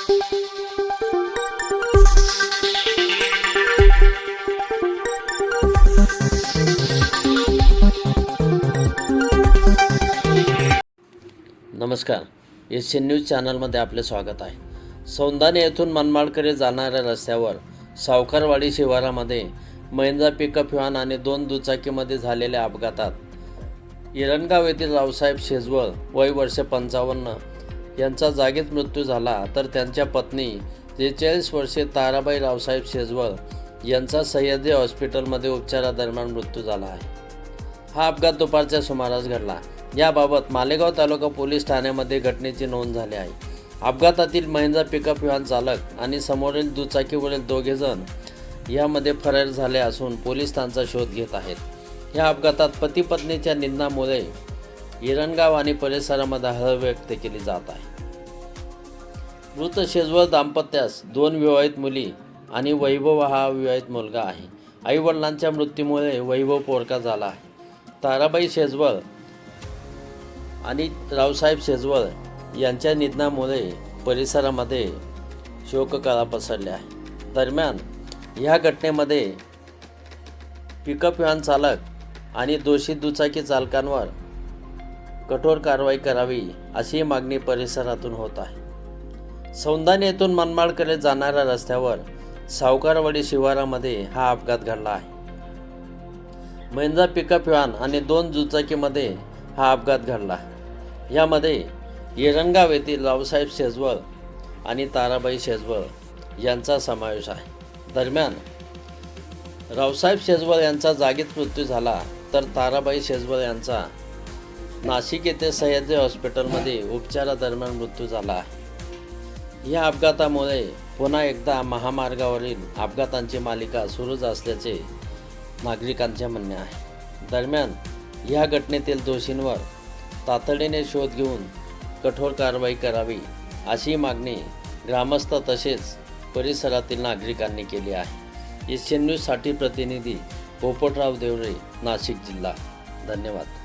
नमस्कार, Asian news चॅनलमध्ये आपले स्वागत आहे. सौंदाणे येथून मनमाडकडे जाणाऱ्या रस्त्यावर सावकारवाडी शिवारामध्ये महिंद्रा पिकअप व्हॅन आणि 2 दुचाकीमध्ये झालेल्या अपघातात इरणगाव येथील रावसाहेब शेजवळ वय वर्ष 55 यांचा जागीच मृत्यू झाला, तर त्यांच्या पत्नी 43 वर्षे ताराबाई रावसाहेब शेजवळ यांचा सह्याद्री हॉस्पिटलमध्ये उपचारादरम्यान मृत्यू झाला आहे. हा अपघात दुपारच्या सुमारास घडला. याबाबत मालेगाव तालुका पोलीस ठाण्यामध्ये घटनेची नोंद झाली आहे. अपघातातील महिंद्रा पिकअप व्हॅन चालक आणि समोरील दुचाकीवरील दोघेजण यामध्ये फरार झाले असून पोलीस त्यांचा शोध घेत आहेत. या अपघातात पती पत्नीच्या निधनामुळे इरणगाव आणि परिसरामध्ये हळहळ व्यक्त केली जात आहे. मृत शेजवळ दाम्पत्यास 2 विवाहित मुली आणि वैभव हा विवाहित मुलगा आहे. आईवडिलांच्या मृत्यूमुळे वैभव पोरका झाला आहे. ताराबाई शेजवळ आणि रावसाहेब शेजवळ यांच्या निधनामुळे परिसरामध्ये शोककळा पसरली आहे. दरम्यान या घटनेमध्ये पिकअप व्हॅन चालक आणि दोषी दुचाकी चालकांवर कठोर कारवाई करावी अशी मागणी परिसरातून होत आहे. सौंदाणे येथून मनमाडकडे जाणाऱ्या रस्त्यावर सावकारवाडी शिवारामध्ये हा अपघात घडला आहे. महिंद्रा पिकअप व्हॅन आणि 2 दुचाकीमध्ये हा अपघात घडला. यामध्ये इरणगाव येथील रावसाहेब शेजवळ आणि ताराबाई शेजवळ यांचा समावेश आहे. दरम्यान रावसाहेब शेजवळ यांचा जागीच मृत्यू झाला, तर ताराबाई शेजवळ यांचा नाशिक येथे सह्याद्री हॉस्पिटलमध्ये उपचारादरम्यान मृत्यू झाला आहे. या अपघातामुळे पुन्हा एकदा महामार्गावरील अपघातांची मालिका सुरूच असल्याचे नागरिकांचे म्हणणे आहे. दरम्यान या घटनेतील दोषींवर तातडीने शोध घेऊन कठोर कारवाई करावी अशी मागणी ग्रामस्थ तसेच परिसरातील नागरिकांनी केली आहे. एशियन न्यूजसाठी प्रतिनिधी पोपटराव देवरे, नाशिक जिल्हा. धन्यवाद.